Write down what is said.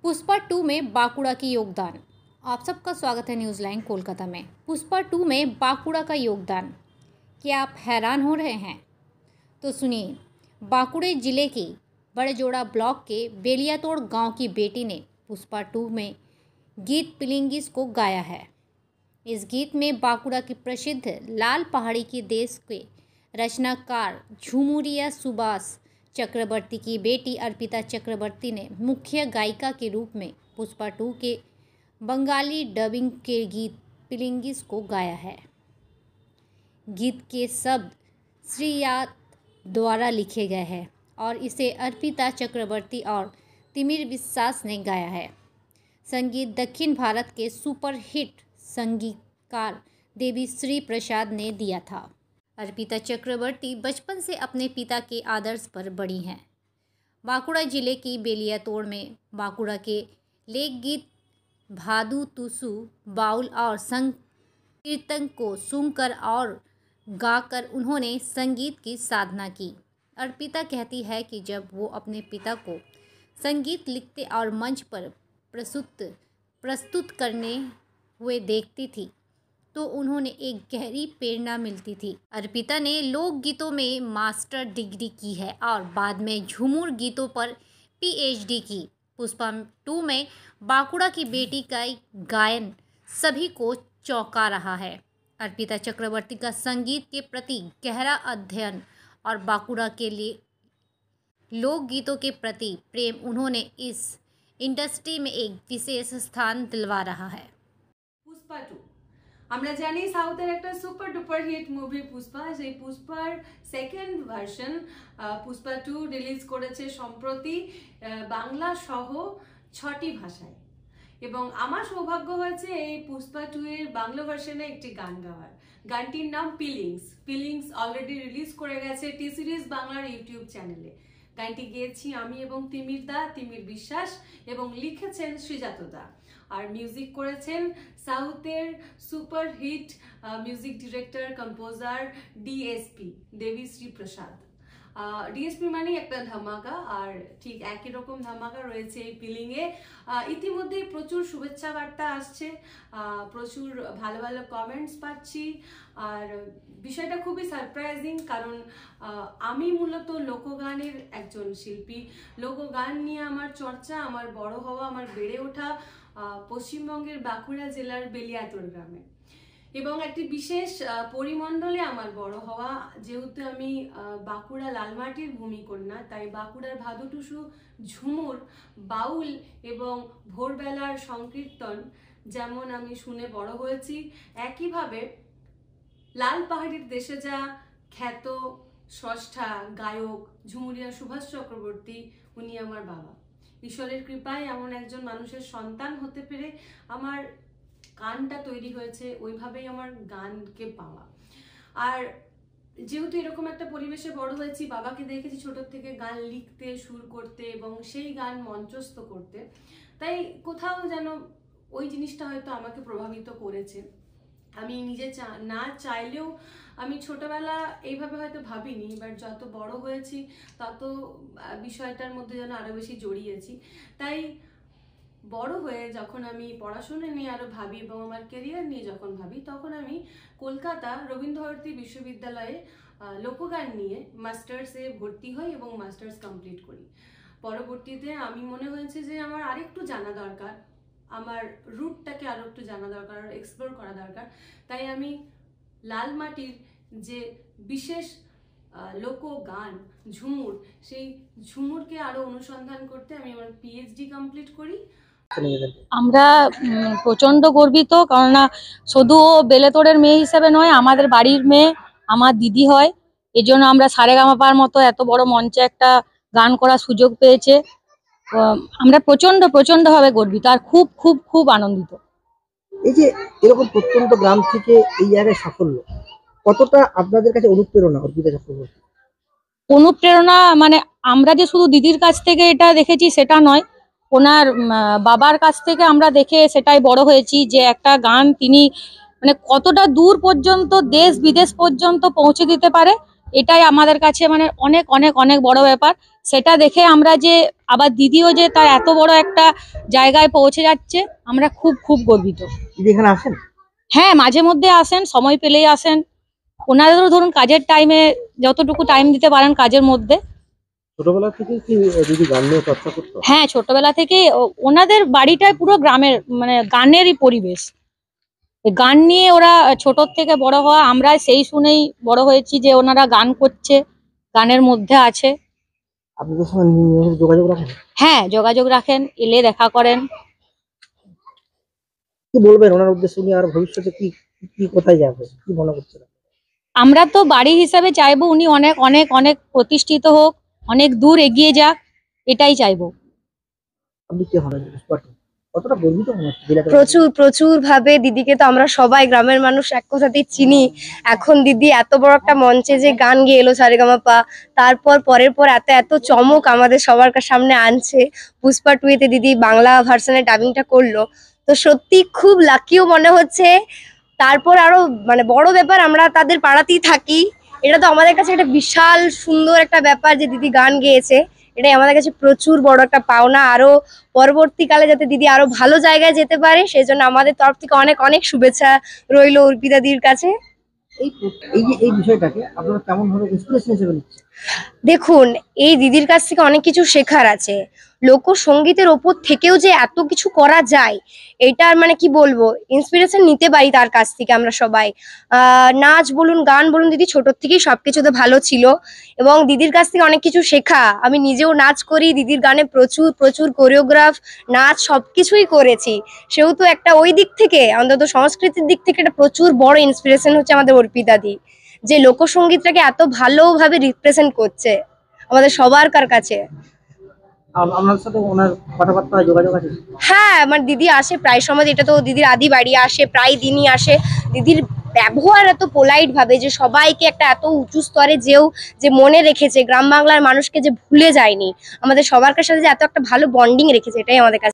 पुष्पा 2 में बांकुड़ा की योगदान। आप सबका स्वागत है न्यूज़ लाइन कोलकाता में। पुष्पा 2 में बांकुड़ा का योगदान, क्या आप हैरान हो रहे हैं? तो सुनिए। बांकुड़े जिले की बड़जोड़ा ब्लॉक के बेलियातोड़ गांव की बेटी ने पुष्पा 2 में गीत पिलिंगिस को गाया है। इस गीत में बांकुड़ा की प्रसिद्ध लाल पहाड़ी के देश के रचनाकार झुमुरिया सुभाष चक्रवर्ती की बेटी अर्पिता चक्रवर्ती ने मुख्य गायिका के रूप में पुष्पा 2 के बंगाली डबिंग के गीत पिलिंगिस को गाया है। गीत के शब्द श्रीयात द्वारा लिखे गए हैं और इसे अर्पिता चक्रवर्ती और तिमिर विश्वास ने गाया है। संगीत दक्षिण भारत के सुपरहिट संगीतकार देवी श्री प्रसाद ने दिया था। अर्पिता चक्रवर्ती बचपन से अपने पिता के आदर्श पर बढ़ी हैं। बांकुड़ा जिले की बेलियातोड़ में बांकुड़ा के लोकगीत भादू तुसु बाउल और संकीर्तन को सुनकर और गाकर उन्होंने संगीत की साधना की। अर्पिता कहती है कि जब वो अपने पिता को संगीत लिखते और मंच पर प्रस्तुत करने हुए देखती थी तो उन्होंने एक गहरी प्रेरणा मिलती थी। अर्पिता ने लोकगीतों में मास्टर डिग्री की है और बाद में झूमर गीतों पर पीएचडी की। पुष्पा 2 में बांकुड़ा की बेटी का गायन सभी को चौंका रहा है। अर्पिता चक्रवर्ती का संगीत के प्रति गहरा अध्ययन और बांकुड़ा के लिए लोकगीतों के प्रति प्रेम उन्होंने इस इंडस्ट्री में एक विशेष स्थान दिलवा रहा है। पुष्पा 2 আমরা জানি সাউথের একটা super duper hit movie Pushpa, সেই পুষ্পার সেকেন্ড ভার্সন পুষ্পা 2 রিলিজ করেছে সম্প্রতি বাংলা সহ 6টি ভাষায় এবং আমার সৌভাগ্য হয়েছে এই পুষ্পা 2 এর বাংলা ভার্সনে একটি গান গাওয়ার। গানটির নাম পিলিংস অলরেডি রিলিজ করে গেছে টি সিরিজ বাংলার ইউটিউব চ্যানেলে। গানটি গেয়েছি আমি এবং তিমির বিশ্বাস এবং লিখেছেন শ্রীজাতদা আর মিউজিক করেছেন সাউথের super hit music director composer DSP Devi Sri Prasad. DSP মানে একটা ধামাকা, আর ঠিক একই রকম ধামাকা রয়েছে এই পিলিংয়ে। ইতিমধ্যেই প্রচুর শুভেচ্ছা বার্তা আসছে, প্রচুর ভালো ভালো কমেন্টস পাচ্ছি, আর বিষয়টা খুবই সারপ্রাইজিং কারণ আমি মূলত লোকগানের একজন শিল্পী। লোকগান নিয়ে আমার চর্চা, আমার বড় হওয়া, আমার বেড়ে ওঠা পশ্চিমবঙ্গের বাঁকুড়া জেলার বেলিয়াতোড় গ্রামে এবং একটি বিশেষ পরিমণ্ডলে আমার বড় হওয়া। যেহেতু আমি বাঁকুড়া লালমাটির ভূমিকন্যা, তাই বাঁকুড়ার ভাদু টুসু ঝুমুর বাউল এবং ভোরবেলার সংকীর্তন যেমন আমি শুনে বড় হয়েছি, একইভাবে লাল পাহাড়ির দেশে যা খ্যাত স্রষ্টা গায়ক ঝুমুরিয়া সুভাষ চক্রবর্তী, উনি আমার বাবা। ঈশ্বরের কৃপায় এমন একজন মানুষের সন্তান হতে পেরে আমার গানটা তৈরি হয়েছে, ওইভাবেই আমার গানকে পাওয়া। আর যেহেতু এরকম একটা পরিবেশে বড় হয়েছি, বাবাকে দেখেছি ছোট থেকে গান লিখতে, সুর করতে এবং সেই গান মঞ্চস্থ করতে, তাই কোথাও যেন ওই জিনিসটা হয়তো আমাকে প্রভাবিত করেছে। আমি নিজে না চাইলেও আমি ছোটবেলা এইভাবে হয়তো ভাবিনি, বাট যত বড় হয়েছি তত বিষয়টার মধ্যে যেন আরো বেশি জড়িয়েছি। তাই বড় হয়ে যখন আমি পড়াশোনা নিয়ে আরো ভাবি এবং আমার ক্যারিয়ার নিয়ে যখন ভাবি, তখন আমি কলকাতা রবীন্দ্রভারতী বিশ্ববিদ্যালয়ে লোকগান নিয়ে মাস্টার্সে ভর্তি হই এবং মাস্টার্স কমপ্লিট করি। পরবর্তীতে আমি মনে হয়েছে যে আমার আরেকটু জানা দরকার, আমার রুটটাকে আরো একটু জানা দরকার, আর এক্সপ্লোর করা দরকার। তাই আমি লাল মাটির যে বিশেষ লোকগান ঝুমুর, সেই ঝুমুরকে আরো অনুসন্ধান করতে আমি আমার পিএইচডি কমপ্লিট করি। আমরা প্রচন্ড গর্বিত, কারণ শুধু ও বেলেতোড়ের মেয়ে হিসেবে নয়, আমাদের বাড়ির মেয়ে, আমার দিদি হয়। এজন্য আমরা সারেগামাপার মতো এত বড় মঞ্চে একটা গান করার সুযোগ পেয়েছে। আমরা প্রচন্ড ভাবে গর্বিত আর খুব খুব খুব আনন্দিত। এই যে এরকম প্রত্যন্ত গ্রাম থেকে এই জায়গায় সাফল্য, কতটা আপনাদের কাছে অনুপ্রেরণা? অর্পিতা চক্রবর্তী অনুপ্রেরণা মানে আমরা যে শুধু দিদির কাছ থেকে এটা দেখেছি সেটা নয়, ওনার বাবার কাছ থেকে আমরা দেখে সেটাই বড় হয়েছি যে একটা গান তিনি মানে কতটা দূর পর্যন্ত, দেশ বিদেশ পর্যন্ত পৌঁছে দিতে পারে, এটাই আমাদের কাছে মানে অনেক অনেক অনেক বড় ব্যাপার। সেটা দেখে আমরা যে আবার দিদিও যে তার এত বড় একটা জায়গায় পৌঁছে যাচ্ছে, আমরা খুব খুব গর্বিত। দিদি এখানে আসেন? হ্যাঁ, মাঝে মধ্যে আসেন, সময় পেলেই আসেন। ওনাদেরও ধরুন কাজের টাইমে যতটুকু টাইম দিতে পারেন কাজের মধ্যে। ছোটবেলা থেকে কি দিদি গান নিয়ে চর্চা করতো? হ্যাঁ, ছোটবেলা থেকে ওনাদের বাড়িটাই পুরো গ্রামের, মানে গানেরই পরিবেশ। গান নিয়ে ওরা ছোট থেকে বড় হওয়া, আমরা সেই শুনেই বড় হয়েছি যে ওনারা গান করছে, গানের মধ্যে আছে। আপনাদের সঙ্গে নিয়মিত যোগাযোগ রাখেন? হ্যাঁ, যোগাযোগ রাখেন, এলে দেখা করেন। কি বলবেন ওনার উদ্দেশ্যে, উনি আর ভবিষ্যতে কি কি কোথায় যাবে, কি মনে করছেন? আমরা তো বাড়ি হিসাবে চাইবো উনি অনেক অনেক অনেক প্রতিষ্ঠিত হোক, অনেক দূর এগিয়ে যাক, এটাই চাইবো। আপনি কি হবেন পুষ্পা টু? কতটা গর্বিত মনে হচ্ছে জেলাতে? প্রচুর ভাবে দিদিকে তো আমরা সবাই গ্রামের মানুষ এক কথাতেই চিনি। এখন দিদি এত বড় একটা মঞ্চে যে গান গেয়ে এলো সারেগামাপা, তারপর পরের পর এত এত চমক আমাদের সবার সামনে আনছে। পুষ্পা 2 এতে দিদি বাংলা ভার্সনে ডাবিংটা করলো, তো সত্যি খুব লাকিও মনে হচ্ছে। তারপর আরো মানে বড় ব্যাপার, আমরা তাদের পাড়াতেই থাকি। এটা তো আমাদের কাছে একটা বিশাল সুন্দর একটা ব্যাপার যে দিদি গান গেয়েছে, এটাই আমাদের কাছে প্রচুর বড় একটা পাওনা। আরো পরবর্তীকালে যাতে দিদি আরো ভালো জায়গায় যেতে পারে, সেই জন্য আমাদের তরফ থেকে অনেক অনেক শুভেচ্ছা রইলো অর্পিতা দিদির কাছে। এই বিষয়টাকে আপনারা কেমন ভাবে ইন্সপিরেশন হিসেবে নিচ্ছেন? দেখুন, এই দিদির কাছ থেকে অনেক কিছু শেখার আছে। লোকসঙ্গীতের ওপর থেকেও যে এত কিছু করা যায়, এটার মানে কি বলবো, ইন্সপিরেশন নিতে পারি তার কাছ থেকে আমরা সবাই। নাচ বলুন, গান বলুন, দিদি ছোট থেকেই সবকিছুতে ভালো ছিল এবং দিদির কাছ থেকে অনেক কিছু শেখা। আমি নিজেও নাচ করি, দিদির গানে প্রচুর প্রচুর কোরিওগ্রাফ, নাচ সবকিছুই করেছি। সেহেতু একটা ওই দিক থেকে, অন্তত সংস্কৃতির দিক থেকে একটা প্রচুর বড় ইন্সপিরেশন হচ্ছে আমাদের অর্পিতা দি, যে লোকসঙ্গীতটাকে এত ভালোভাবে রিপ্রেজেন্ট করছে আমাদের সবার কাছে। আপনার সাথে ওনার কথাবার্তা যোগাযোগ আছে? হ্যাঁ, আমার দিদি আসে প্রায় সময়, এটা তো দিদির আদি বাড়ি, আসে প্রায় দিনই আসে। দিদির ব্যবহার এত পোলাইট ভাবে যে সবাইকে একটা এত উঁচু স্তরে যেও যে মনে রেখেছে, গ্রাম বাংলার মানুষকে যে ভুলে যায়নি, আমাদের সবার সাথে যে এত একটা ভালো বন্ডিং রেখেছে, এটাই আমাদের কাছে